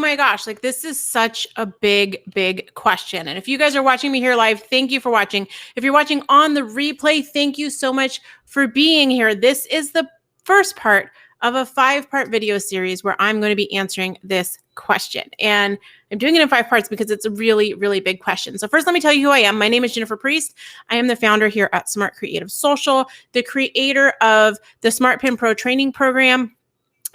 my gosh, like this is such a big, big question. And if you guys are watching me here live, thank you for watching. If you're watching on the replay, thank you so much for being here. This is the first part of a 5-part video series where I'm going to be answering this question. And I'm doing it in 5 parts because it's a really, really big question. So first, let me tell you who I am. My name is Jennifer Priest. I am the founder here at Smart Creative Social, the creator of the Smart Pin Pro training program.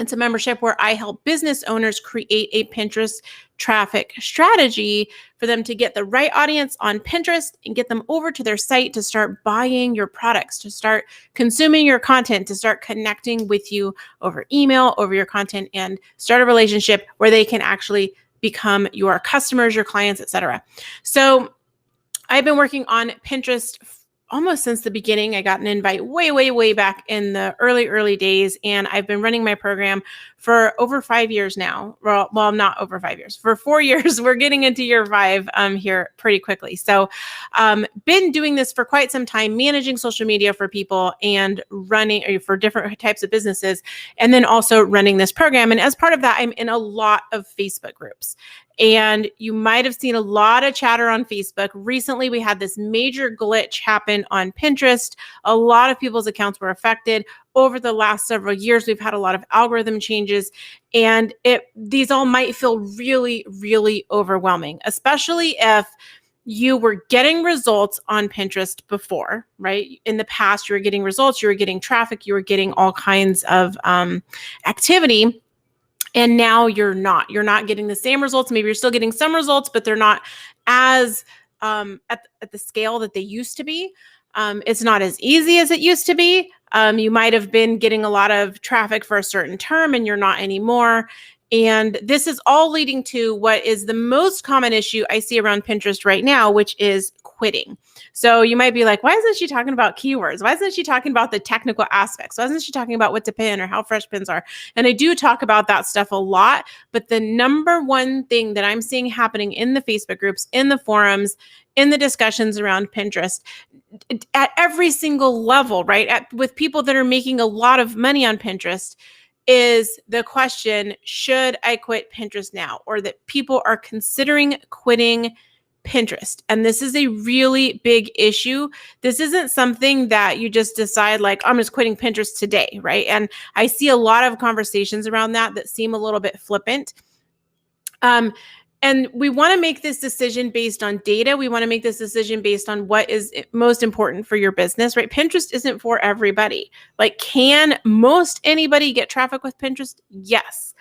It's a membership where I help business owners create a Pinterest traffic strategy for them to get the right audience on Pinterest and get them over to their site to start buying your products, to start consuming your content, to start connecting with you over email, over your content, and start a relationship where they can actually become your customers, your clients, etc. So I've been working on Pinterest almost since the beginning. I got an invite way, way, way back in the early days. And I've been running my program for over 5 years now. Well, not over 5 years, for 4 years. We're getting into year 5 here pretty quickly. So been doing this for quite some time, managing social media for people and running for different types of businesses, and then also running this program. And as part of that, I'm in a lot of Facebook groups. And you might have seen a lot of chatter on Facebook. Recently, we had this major glitch happen on Pinterest. A lot of people's accounts were affected. Over the last several years, we've had a lot of algorithm changes, and these all might feel really, really overwhelming, especially if you were getting results on Pinterest before, right? In the past, you were getting results, you were getting traffic, you were getting all kinds of activity. And now you're not getting the same results. Maybe you're still getting some results, but they're not as at the scale that they used to be. It's not as easy as it used to be. You might have been getting a lot of traffic for a certain term and you're not anymore. And this is all leading to what is the most common issue I see around Pinterest right now, which is quitting. So you might be like, why isn't she talking about keywords? Why isn't she talking about the technical aspects? Why isn't she talking about what to pin or how fresh pins are? And I do talk about that stuff a lot, but the number one thing that I'm seeing happening in the Facebook groups, in the forums, in the discussions around Pinterest, at every single level, right? With people that are making a lot of money on Pinterest, is the question, should I quit Pinterest now? Or that people are considering quitting Pinterest. And this is a really big issue. This isn't something that you just decide like, I'm just quitting Pinterest today, right? And I see a lot of conversations around that seem a little bit flippant. And we want to make this decision based on data. We want to make this decision based on what is most important for your business, right? Pinterest isn't for everybody. Like, can most anybody get traffic with Pinterest? Yes.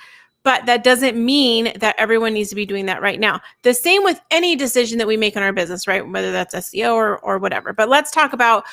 But that doesn't mean that everyone needs to be doing that right now. The same with any decision that we make in our business, right? Whether that's SEO or whatever. But let's talk about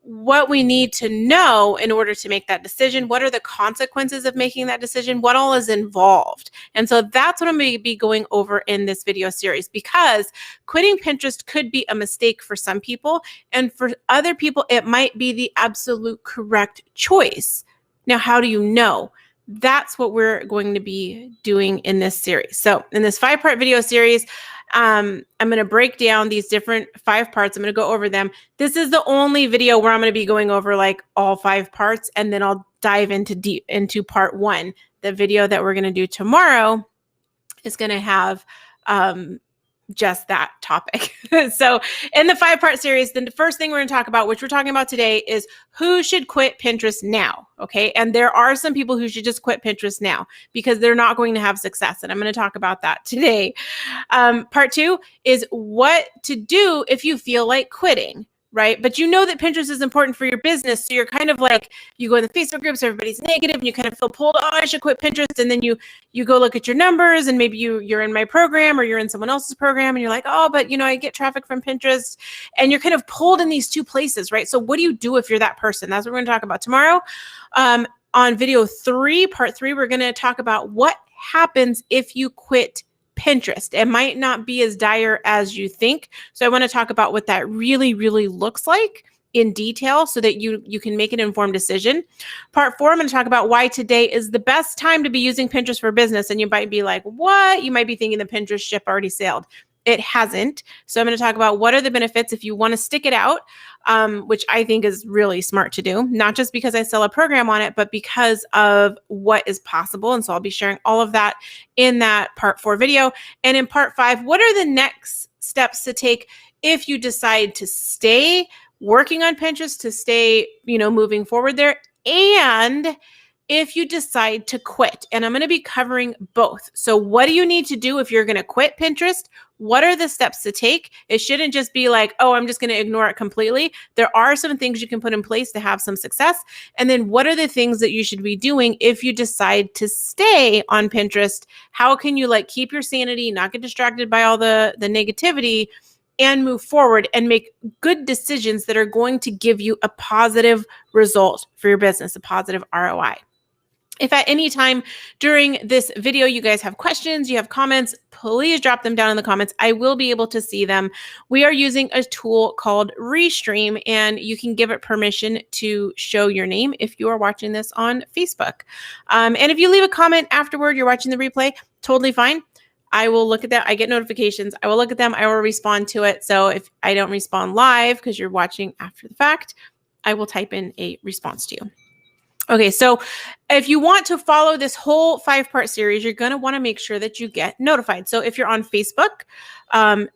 what we need to know in order to make that decision. What are the consequences of making that decision? What all is involved? And so that's what I'm going to be going over in this video series, because quitting Pinterest could be a mistake for some people, and for other people, it might be the absolute correct choice. Now, how do you know? That's what we're going to be doing in this series. So in this 5-part video series, I'm going to break down these different 5 parts. I'm going to go over them. This is the only video where I'm going to be going over like all 5 parts, and then I'll dive into part 1. The video that we're going to do tomorrow is going to have just that topic. So in the 5-part series, then the first thing we're going to talk about, which we're talking about today, is who should quit Pinterest now. Okay. And there are some people who should just quit Pinterest now because they're not going to have success. And I'm going to talk about that today. Part 2 is what to do if you feel like quitting. Right? But you know that Pinterest is important for your business. So you're kind of like, you go in the Facebook groups, everybody's negative, and you kind of feel pulled, oh, I should quit Pinterest. And then you go look at your numbers, and maybe you're in my program or you're in someone else's program, and you're like, oh, but I get traffic from Pinterest. And you're kind of pulled in these 2 places, right? So what do you do if you're that person? That's what we're going to talk about tomorrow. On video 3, part 3, we're going to talk about what happens if you quit Pinterest. It might not be as dire as you think. So I want to talk about what that really, really looks like in detail so that you can make an informed decision. Part 4, I'm going to talk about why today is the best time to be using Pinterest for business. And you might be like, what? You might be thinking the Pinterest ship already sailed. It hasn't. So I'm going to talk about what are the benefits if you want to stick it out. which I think is really smart to do, not just because I sell a program on it, but because of what is possible. And so I'll be sharing all of that in that part 4 video. And in part 5, what are the next steps to take if you decide to stay working on Pinterest, to stay, moving forward there, and if you decide to quit. And I'm going to be covering both. So what do you need to do if you're going to quit Pinterest? What are the steps to take? It shouldn't just be like, oh, I'm just going to ignore it completely. There are some things you can put in place to have some success. And then what are the things that you should be doing if you decide to stay on Pinterest? How can you keep your sanity, not get distracted by all the negativity, and move forward and make good decisions that are going to give you a positive result for your business, a positive ROI? If at any time during this video you guys have questions, you have comments, please drop them down in the comments. I will be able to see them. We are using a tool called Restream, and you can give it permission to show your name if you are watching this on Facebook. And if you leave a comment afterward, you're watching the replay, totally fine. I will look at that. I get notifications. I will look at them. I will respond to it. So if I don't respond live because you're watching after the fact, I will type in a response to you. Okay, so if you want to follow this whole 5-part series, you're going to want to make sure that you get notified. So if you're on Facebook,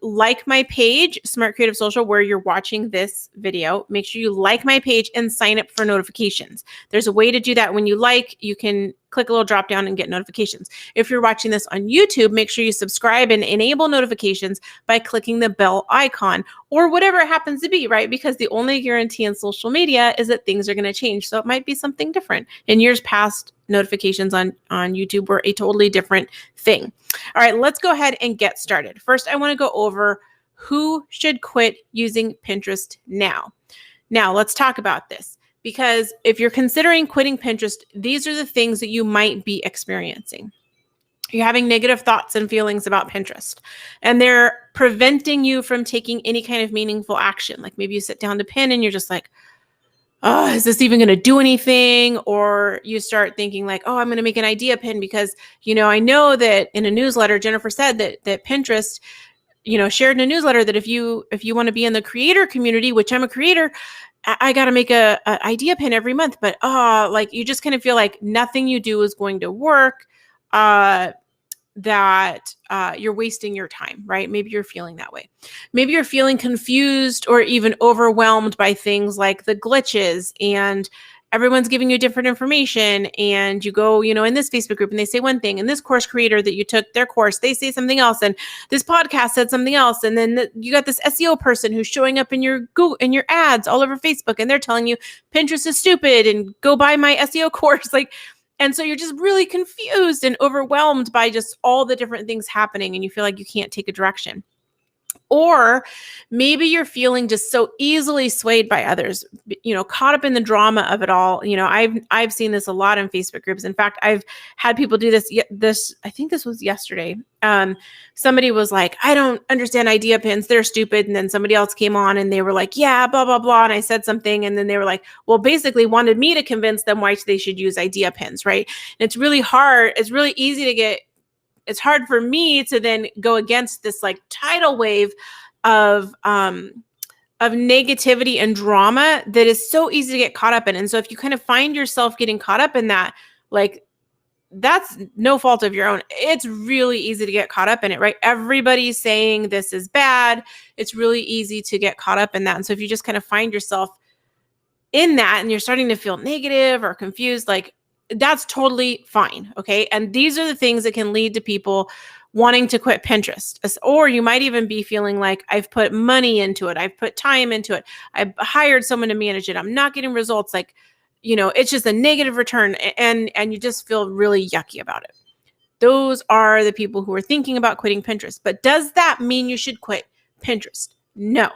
like my page, Smart Creative Social, where you're watching this video, make sure you like my page and sign up for notifications. There's a way to do that. When you you can click a little drop down and get notifications. If you're watching this on YouTube, make sure you subscribe and enable notifications by clicking the bell icon or whatever it happens to be, right? Because the only guarantee in social media is that things are going to change. So it might be something different. In years past, notifications on YouTube were a totally different thing. All right, let's go ahead and get started. First, I want to go over who should quit using Pinterest now. Now, let's talk about this. Because if you're considering quitting Pinterest, these are the things that you might be experiencing. You're having negative thoughts and feelings about Pinterest, and they're preventing you from taking any kind of meaningful action. Like maybe you sit down to pin and you're just like, oh, is this even going to do anything? Or you start thinking like, oh, I'm going to make an idea pin because, I know that in a newsletter, Jennifer said that Pinterest, shared in a newsletter that if you want to be in the creator community, which I'm a creator, I got to make a idea pin every month, but you just kind of feel like nothing you do is going to work, that you're wasting your time, right? Maybe you're feeling that way. Maybe you're feeling confused or even overwhelmed by things like the glitches, and everyone's giving you different information, and you go, in this Facebook group and they say one thing, and this course creator that you took their course, they say something else, and this podcast said something else, and then you got this SEO person who's showing up in your Google, in your ads all over Facebook, and they're telling you Pinterest is stupid and go buy my SEO course, and so you're just really confused and overwhelmed by just all the different things happening, and you feel like you can't take a direction. Or maybe you're feeling just so easily swayed by others, caught up in the drama of it all. I've seen this a lot in Facebook groups. In fact, I've had people do this. I think this was yesterday. Somebody was like, I don't understand idea pins. They're stupid. And then somebody else came on and they were like, yeah, blah, blah, blah. And I said something. And then they were like, well, basically wanted me to convince them why they should use idea pins. Right. And it's really hard. It's really easy to it's hard for me to then go against this tidal wave of negativity and drama that is so easy to get caught up in. And so if you kind of find yourself getting caught up in that, that's no fault of your own. It's really easy to get caught up in it, right? Everybody's saying this is bad. It's really easy to get caught up in that. And so if you just kind of find yourself in that and you're starting to feel negative or confused, that's totally fine. Okay. And these are the things that can lead to people wanting to quit Pinterest. Or you might even be feeling like, I've put money into it. I've put time into it. I've hired someone to manage it. I'm not getting results. It's just a negative return, and you just feel really yucky about it. Those are the people who are thinking about quitting Pinterest. But does that mean you should quit Pinterest? No.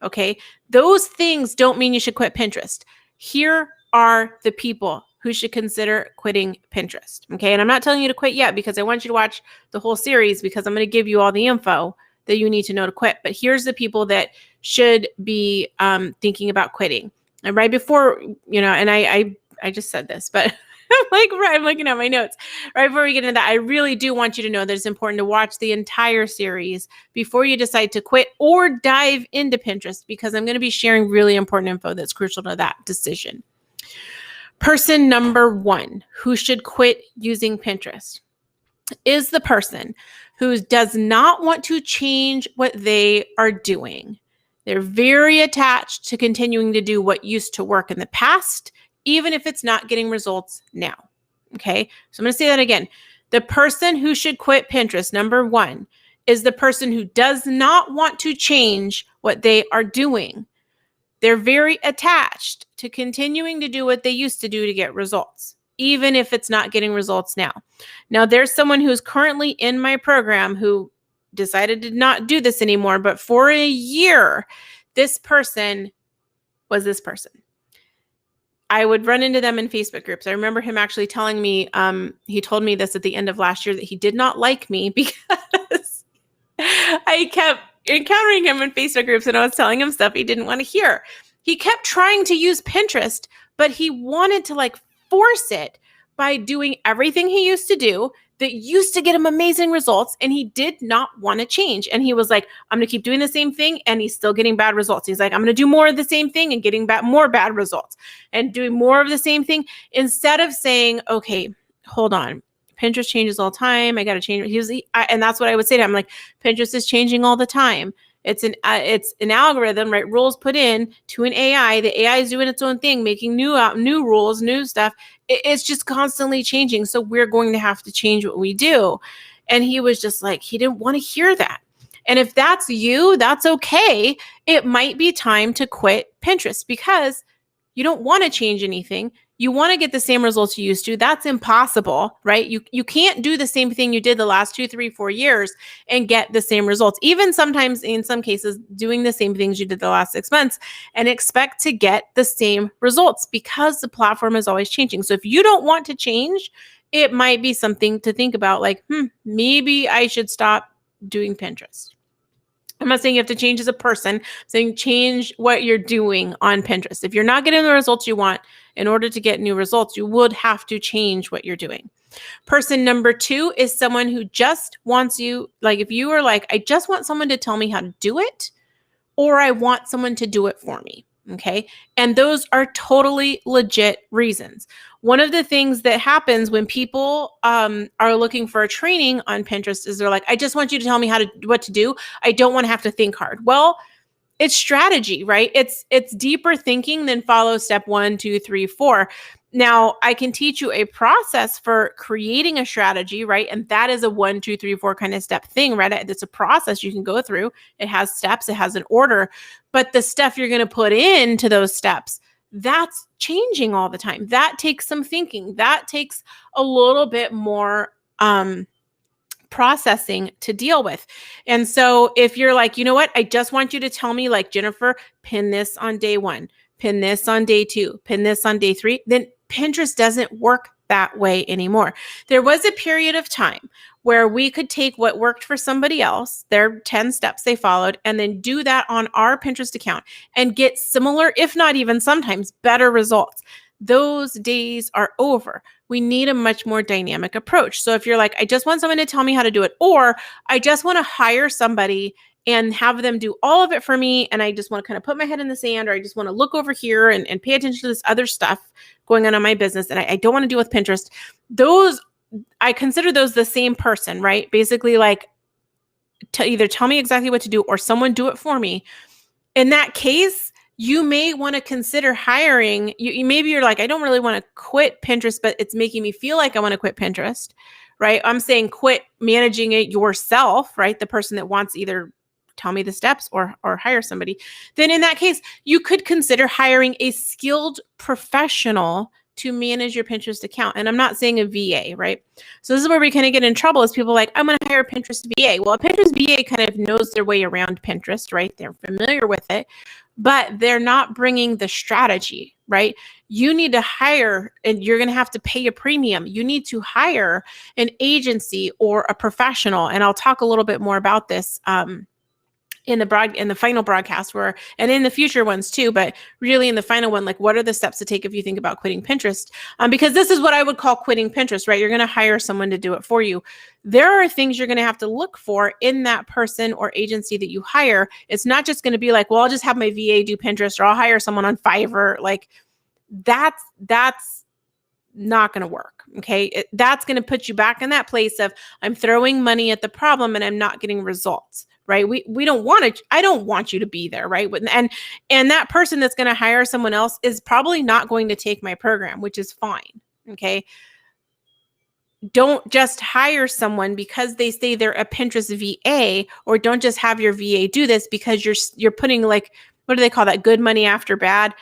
Okay. Those things don't mean you should quit Pinterest. Here are the people who should consider quitting Pinterest. Okay. And I'm not telling you to quit yet because I want you to watch the whole series because I'm going to give you all the info that you need to know to quit. But here's the people that should be thinking about quitting. And right before, and I just said this, but I'm looking at my notes. Right before we get into that, I really do want you to know that it's important to watch the entire series before you decide to quit or dive into Pinterest, because I'm going to be sharing really important info that's crucial to that decision. Person number 1 who should quit using Pinterest is the person who does not want to change what they are doing. They're very attached to continuing to do what used to work in the past, even if it's not getting results now. Okay, so I'm going to say that again. The person who should quit Pinterest, number 1, is the person who does not want to change what they are doing. They're very attached to continuing to do what they used to do to get results, even if it's not getting results now. Now, there's someone who's currently in my program who decided to not do this anymore, but for a year, this person was this person. I would run into them in Facebook groups. I remember him actually telling me, he told me this at the end of last year, that he did not like me because I kept encountering him in Facebook groups and I was telling him stuff he didn't want to hear. He kept trying to use Pinterest, but he wanted to force it by doing everything he used to do that used to get him amazing results, and he did not want to change. And he was like, I'm going to keep doing the same thing, and he's still getting bad results. He's like, I'm going to do more of the same thing and getting more bad results, and doing more of the same thing, instead of saying, okay, hold on. Pinterest changes all the time. I got to change. And that's what I would say to him. Like, Pinterest is changing all the time. It's an algorithm, right? Rules put in to an AI. The AI is doing its own thing, making new rules, new stuff. It's just constantly changing. So we're going to have to change what we do. And he was just like, he didn't want to hear that. And if that's you, that's okay. It might be time to quit Pinterest because you don't want to change anything. You want to get the same results you used to. That's impossible, right? You can't do the same thing you did the last 2, 3, 4 years and get the same results. Even sometimes, in some cases, doing the same things you did the last 6 months and expect to get the same results, because the platform is always changing. So if you don't want to change, it might be something to think about, like, maybe I should stop doing Pinterest. I'm not saying you have to change as a person. I'm saying change what you're doing on Pinterest. If you're not getting the results you want, in order to get new results, you would have to change what you're doing. Person number 2 is someone who just wants you, like, if you are like, I just want someone to tell me how to do it, or I want someone to do it for me. Okay. And those are totally legit reasons. One of the things that happens when people are looking for a training on Pinterest is they're like, I just want you to tell me what to do. I don't want to have to think hard. Well, it's strategy, right? It's deeper thinking than follow step 1, 2, 3, 4. Now, I can teach you a process for creating a strategy, right? And that is a 1, 2, 3, 4 kind of step thing, right? It's a process you can go through. It has steps, it has an order, but the stuff you're going to put into those steps, that's changing all the time. That takes some thinking. That takes a little bit more processing to deal with. And so if you're like, you know what, I just want you to tell me, like, Jennifer, pin this on day 1, pin this on day 2, pin this on day 3, then Pinterest doesn't work that way anymore. There was a period of time where we could take what worked for somebody else, their 10 steps they followed, and then do that on our Pinterest account and get similar, if not even sometimes better results. Those days are over. We need a much more dynamic approach. So if you're like, I just want someone to tell me how to do it, or I just want to hire somebody and have them do all of it for me, and I just want to kind of put my head in the sand, or I just want to look over here and pay attention to this other stuff going on in my business, and I don't want to deal with Pinterest, those, I consider those the same person, right? Basically, like, to either tell me exactly what to do or someone do it for me. In that case, you may want to consider hiring, maybe you're like, I don't really want to quit Pinterest, but it's making me feel like I want to quit Pinterest, right? I'm saying quit managing it yourself, right? The person that wants either tell me the steps or hire somebody. Then in that case, you could consider hiring a skilled professional to manage your Pinterest account. And I'm not saying a VA, right? So this is where we kind of get in trouble, is people like, I'm going to hire a Pinterest VA. Well, a Pinterest VA kind of knows their way around Pinterest, right? They're familiar with it, but they're not bringing the strategy, right? You need to hire, and you're going to have to pay a premium. You need to hire an agency or a professional. And I'll talk a little bit more about this in the final broadcast and in the future ones too, but really in the final one, like what are the steps to take if you think about quitting Pinterest? Because this is what I would call quitting Pinterest, right? You're going to hire someone to do it for you. There are things you're going to have to look for in that person or agency that you hire. It's not just going to be like, well, I'll just have my VA do Pinterest, or I'll hire someone on Fiverr. Like that's not going to work. Okay. That's going to put you back in that place of I'm throwing money at the problem and I'm not getting results, right? We don't want to, I don't want you to be there. Right. And that person that's going to hire someone else is probably not going to take my program, which is fine. Okay. Don't just hire someone because they say they're a Pinterest VA, or don't just have your VA do this because you're putting, like, what do they call that? Good money after bad.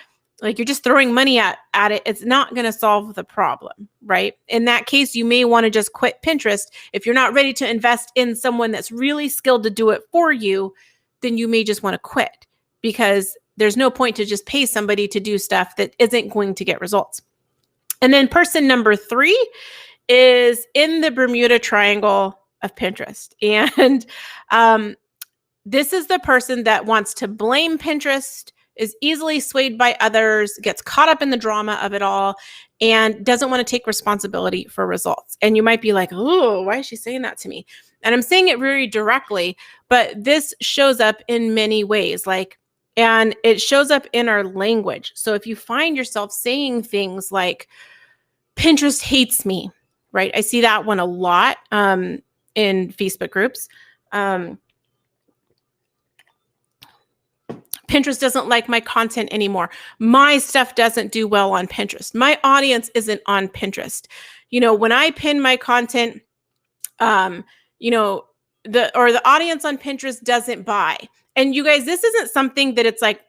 Like you're just throwing money at it. It's not going to solve the problem, right? In that case, you may want to just quit Pinterest. If you're not ready to invest in someone that's really skilled to do it for you, then you may just want to quit, because there's no point to just pay somebody to do stuff that isn't going to get results. And then person number 3 is in the Bermuda Triangle of Pinterest. And this is the person that wants to blame Pinterest, is easily swayed by others, gets caught up in the drama of it all, and doesn't want to take responsibility for results. And you might be like, oh, why is she saying that to me? And I'm saying it very directly, but this shows up in many ways. And it shows up in our language. So if you find yourself saying things like, Pinterest hates me, right? I see that one a lot in Facebook groups. Pinterest doesn't like my content anymore. My stuff doesn't do well on Pinterest. My audience isn't on Pinterest. When I pin my content, the audience on Pinterest doesn't buy. And you guys, this isn't something that it's like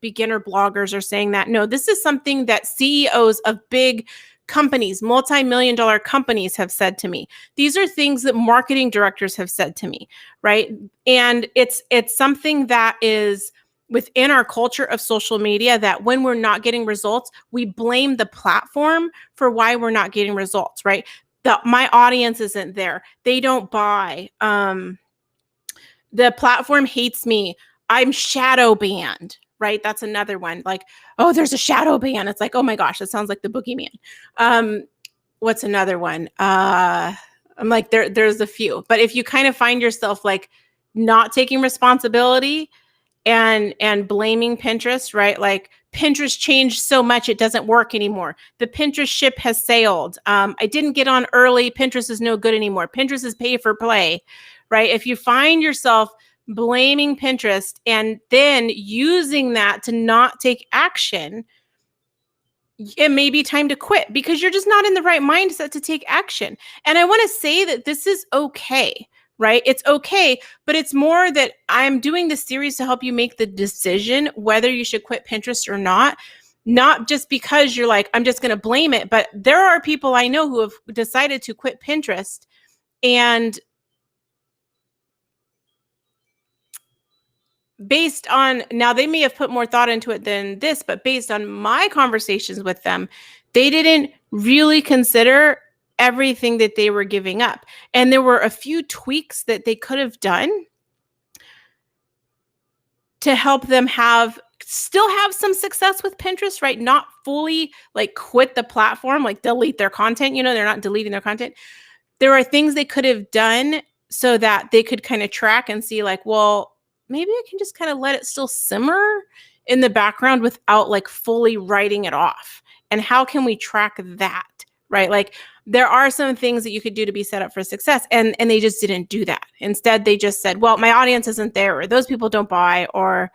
beginner bloggers are saying that. No, this is something that CEOs of big companies, multi-million-dollar companies have said to me. These are things that marketing directors have said to me, right? And it's something that is within our culture of social media, that when we're not getting results, we blame the platform for why we're not getting results, right? My audience isn't there. They don't buy. The platform hates me. I'm shadow banned, right? That's another one. Like, oh, there's a shadow ban. It's like, oh my gosh, that sounds like the boogeyman. What's another one? I'm like, there's a few. But if you kind of find yourself like not taking responsibility and blaming Pinterest, right? Like Pinterest changed so much, it doesn't work anymore. The Pinterest ship has sailed. I didn't get on early. Pinterest is no good anymore. Pinterest is pay for play, right? If you find yourself blaming Pinterest and then using that to not take action, it may be time to quit because you're just not in the right mindset to take action. And I want to say that this is okay, right? It's okay, but it's more that I'm doing this series to help you make the decision whether you should quit Pinterest or not just because you're like, I'm just going to blame it. But there are people I know who have decided to quit Pinterest, and based on, now they may have put more thought into it than this, but based on my conversations with them, they didn't really consider everything that they were giving up. And there were a few tweaks that they could have done to help them still have some success with Pinterest, right? Not fully like quit the platform, like delete their content. They're not deleting their content. There are things they could have done so that they could kind of track and see like, well, maybe I can just kind of let it still simmer in the background without like fully writing it off. And how can we track that, right? Like there are some things that you could do to be set up for success, and they just didn't do that. Instead, they just said, well, my audience isn't there, or those people don't buy, or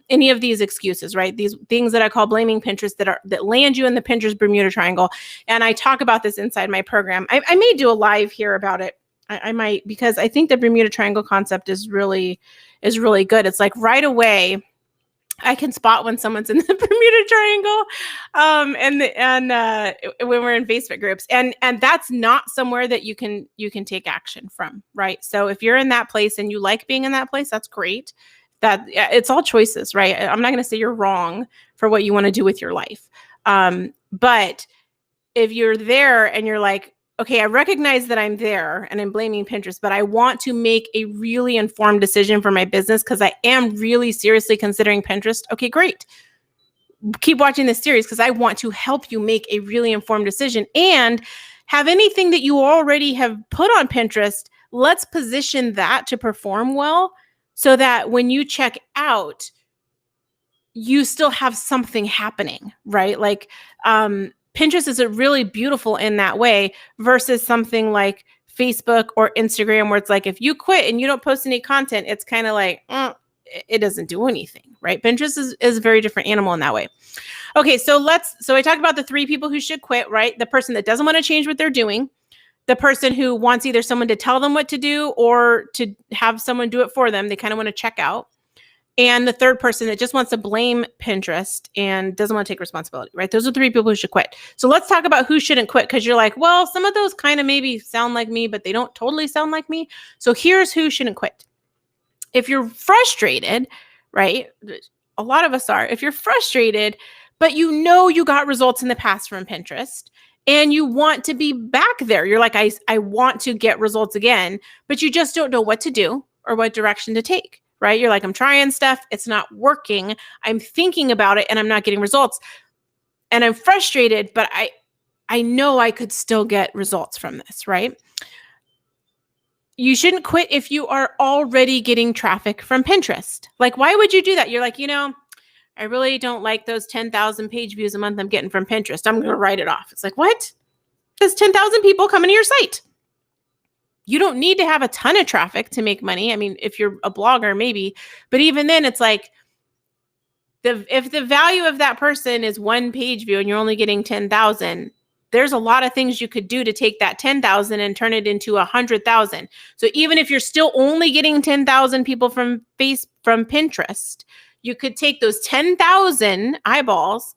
any of these excuses, right? These things that I call blaming Pinterest that land you in the Pinterest Bermuda Triangle. And I talk about this inside my program. I may do a live here about it. I might, because I think the Bermuda Triangle concept is really good. It's like right away, I can spot when someone's in the Bermuda Triangle, and when we're in Facebook groups, and that's not somewhere that you can take action from, right? So if you're in that place and you like being in that place, that's great. That it's all choices, right? I'm not going to say you're wrong for what you want to do with your life, but if you're there and you're like, okay, I recognize that I'm there and I'm blaming Pinterest, but I want to make a really informed decision for my business because I am really seriously considering Pinterest. Okay, great. Keep watching this series because I want to help you make a really informed decision and have anything that you already have put on Pinterest. Let's position that to perform well so that when you check out, you still have something happening, right? Like Pinterest is really beautiful in that way versus something like Facebook or Instagram where it's like, if you quit and you don't post any content, it's kind of like, it doesn't do anything, right? Pinterest is a very different animal in that way. Okay, so I talked about the 3 people who should quit, right? The person that doesn't want to change what they're doing, the person who wants either someone to tell them what to do or to have someone do it for them. They kind of want to check out. And the third person that just wants to blame Pinterest and doesn't want to take responsibility, right? Those are 3 people who should quit. So let's talk about who shouldn't quit because you're like, well, some of those kind of maybe sound like me, but they don't totally sound like me. So here's who shouldn't quit. If you're frustrated, right? A lot of us are. If you're frustrated, but you know you got results in the past from Pinterest and you want to be back there. You're like, I want to get results again, but you just don't know what to do or what direction to take. Right? You're like, I'm trying stuff. It's not working. I'm thinking about it and I'm not getting results. And I'm frustrated, but I know I could still get results from this, right? You shouldn't quit if you are already getting traffic from Pinterest. Like, why would you do that? You're like, I really don't like those 10,000 page views a month I'm getting from Pinterest. I'm going to write it off. It's like, what? There's 10,000 people coming to your site. You don't need to have a ton of traffic to make money. I mean, if you're a blogger, maybe, but even then it's like if the value of that person is 1 page view and you're only getting 10,000, there's a lot of things you could do to take that 10,000 and turn it into 100,000. So even if you're still only getting 10,000 people from Pinterest, you could take those 10,000 eyeballs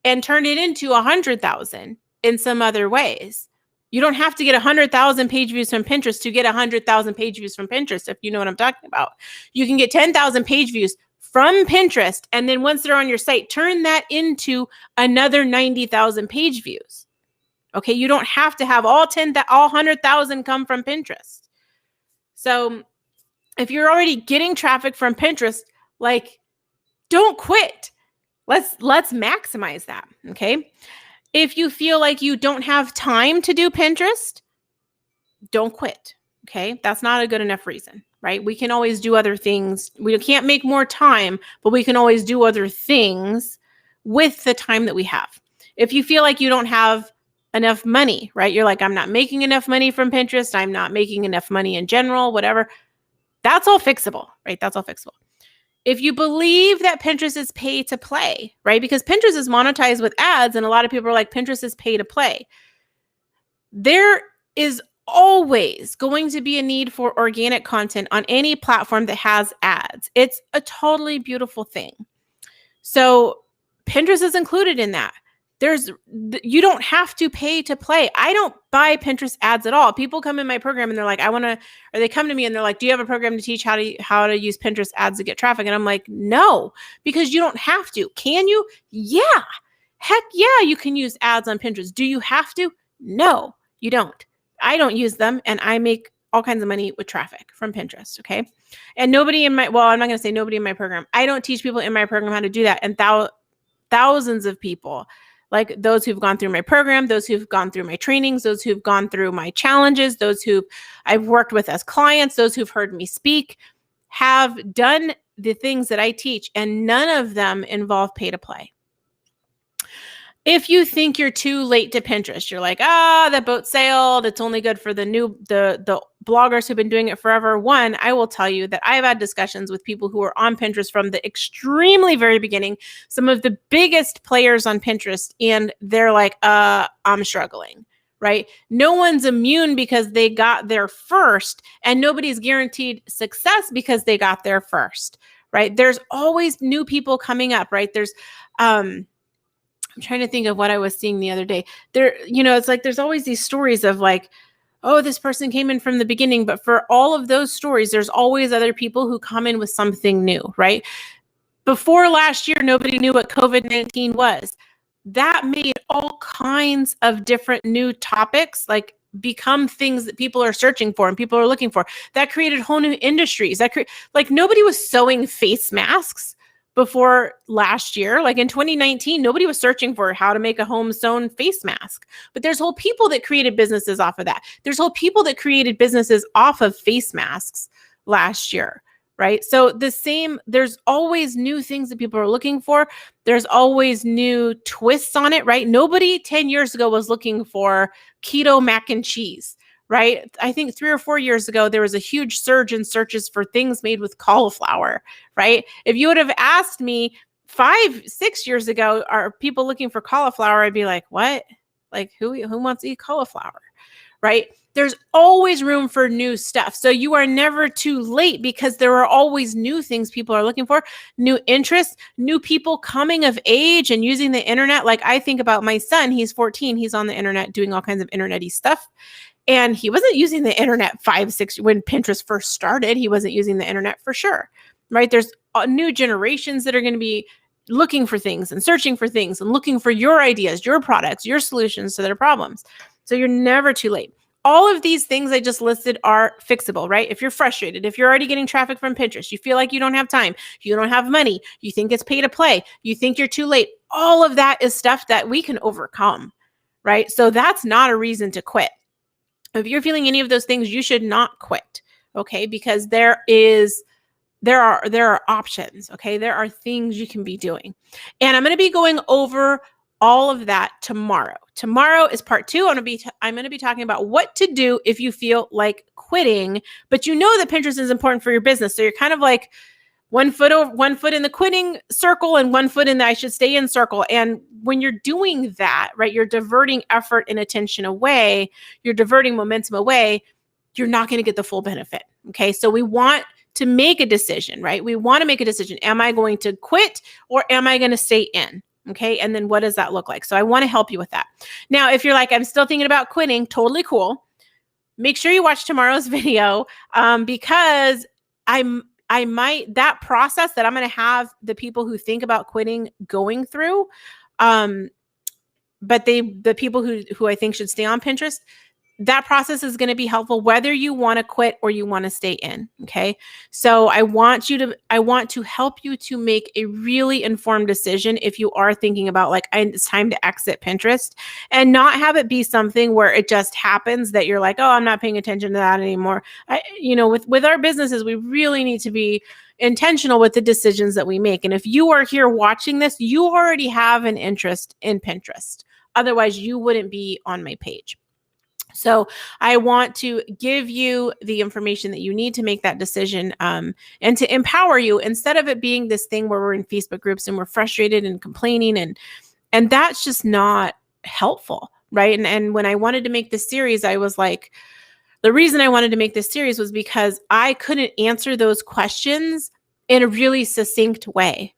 and turn it into 100,000 in some other ways. You don't have to get 100,000 page views from Pinterest to get 100,000 page views from Pinterest, if you know what I'm talking about. You can get 10,000 page views from Pinterest, and then once they're on your site, turn that into another 90,000 page views. Okay, you don't have to have all 100,000 come from Pinterest. So if you're already getting traffic from Pinterest, like, don't quit. Let's maximize that, okay? If you feel like you don't have time to do Pinterest, don't quit, okay? That's not a good enough reason, right? We can always do other things. We can't make more time, but we can always do other things with the time that we have. If you feel like you don't have enough money, right? You're like, I'm not making enough money from Pinterest. I'm not making enough money in general, whatever. That's all fixable, right? That's all fixable. If you believe that Pinterest is pay to play, right? Because Pinterest is monetized with ads, and a lot of people are like, Pinterest is pay to play. There is always going to be a need for organic content on any platform that has ads. It's a totally beautiful thing. So Pinterest is included in that. You don't have to pay to play. I don't buy Pinterest ads at all. People come in my program and they're like, or they come to me and they're like, do you have a program to teach how to use Pinterest ads to get traffic? And I'm like, no, because you don't have to. Can you? Yeah. Heck yeah, you can use ads on Pinterest. Do you have to? No, you don't. I don't use them and I make all kinds of money with traffic from Pinterest, okay? And I'm not going to say nobody in my program. I don't teach people in my program how to do that. And thousands of people, like those who've gone through my program, those who've gone through my trainings, those who've gone through my challenges, those who I've worked with as clients, those who've heard me speak, have done the things that I teach, and none of them involve pay to play. If you think you're too late to Pinterest, you're like, that boat sailed. It's only good for the bloggers who've been doing it forever. One, I will tell you that I've had discussions with people who are on Pinterest from the extremely very beginning, some of the biggest players on Pinterest, and they're like, I'm struggling, right? No one's immune because they got there first, and nobody's guaranteed success because they got there first, right? There's always new people coming up, right? I'm trying to think of what I was seeing the other day. It's like there's always these stories of like, oh, this person came in from the beginning. But for all of those stories, there's always other people who come in with something new, right? Before last year, nobody knew what COVID-19 was. That made all kinds of different new topics, like become things that people are searching for and people are looking for. That created whole new industries. Like nobody was sewing face masks before last year. Like in 2019, nobody was searching for how to make a home sewn face mask. But there's whole people that created businesses off of that. There's whole people that created businesses off of face masks last year. Right. So there's always new things that people are looking for. There's always new twists on it. Right. Nobody 10 years ago was looking for keto mac and cheese. Right. I think 3 or 4 years ago, there was a huge surge in searches for things made with cauliflower. Right. If you would have asked me 5, 6 years ago, are people looking for cauliflower? I'd be like, what? Like who wants to eat cauliflower? Right. There's always room for new stuff. So you are never too late because there are always new things people are looking for, new interests, new people coming of age and using the internet. Like I think about my son, he's 14. He's on the internet doing all kinds of internet-y stuff. And he wasn't using the internet 5, 6, when Pinterest first started, he wasn't using the internet for sure. Right. There's new generations that are going to be looking for things and searching for things and looking for your ideas, your products, your solutions to their problems. So you're never too late. All of these things I just listed are fixable, right? If you're frustrated, if you're already getting traffic from Pinterest, you feel like you don't have time, you don't have money, you think it's pay to play, you think you're too late, all of that is stuff that we can overcome, right? So that's not a reason to quit. If you're feeling any of those things, you should not quit, okay? Because there are options, okay? There are things you can be doing. And I'm going to be going over all of that tomorrow. Tomorrow is part 2. I'm going to be talking about what to do if you feel like quitting, but you know that Pinterest is important for your business. So you're kind of like one foot in the quitting circle and 1 foot in the I should stay in circle. And when you're doing that, right, you're diverting effort and attention away, you're diverting momentum away, you're not going to get the full benefit. Okay. So we want to make a decision, right? We want to make a decision. Am I going to quit or am I going to stay in? Okay. And then what does that look like? So I want to help you with that. Now, if you're like, I'm still thinking about quitting, totally cool. Make sure you watch tomorrow's video because that process that I'm going to have the people who think about quitting going through, but the people who I think should stay on Pinterest, that process is going to be helpful whether you want to quit or you want to stay in. Okay. So I want to help you to make a really informed decision if you are thinking about like, it's time to exit Pinterest, and not have it be something where it just happens that you're like, oh, I'm not paying attention to that anymore. With our businesses, we really need to be intentional with the decisions that we make. And if you are here watching this, you already have an interest in Pinterest. Otherwise, you wouldn't be on my page. So I want to give you the information that you need to make that decision and to empower you, instead of it being this thing where we're in Facebook groups and we're frustrated and complaining, and that's just not helpful, right? And when I wanted to make this series, I was like, the reason I wanted to make this series was because I couldn't answer those questions in a really succinct way,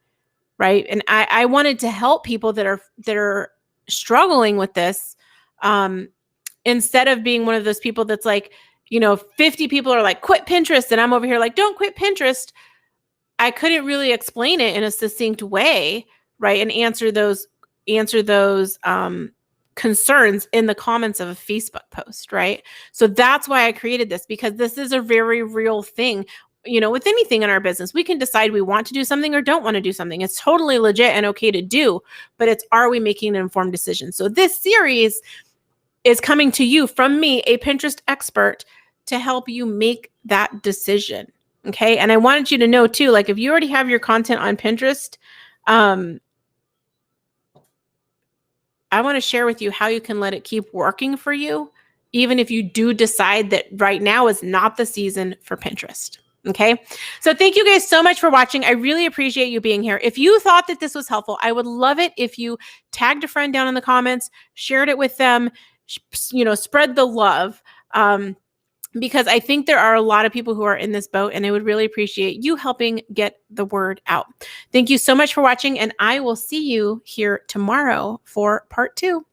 right? And I wanted to help people that are struggling with this, instead of being one of those people that's like, 50 people are like, quit Pinterest, and I'm over here like, don't quit Pinterest. I couldn't really explain it in a succinct way, right? And answer those concerns in the comments of a Facebook post, right? So that's why I created this, because this is a very real thing. With anything in our business, we can decide we want to do something or don't want to do something. It's totally legit and okay to do, but are we making an informed decision? So this series is coming to you from me, a Pinterest expert, to help you make that decision. Okay. And I wanted you to know too, like if you already have your content on Pinterest, I want to share with you how you can let it keep working for you, even if you do decide that right now is not the season for Pinterest. Okay. So thank you guys so much for watching. I really appreciate you being here. If you thought that this was helpful, I would love it if you tagged a friend down in the comments, shared it with them, spread the love, because I think there are a lot of people who are in this boat, and I would really appreciate you helping get the word out. Thank you so much for watching, and I will see you here tomorrow for part 2.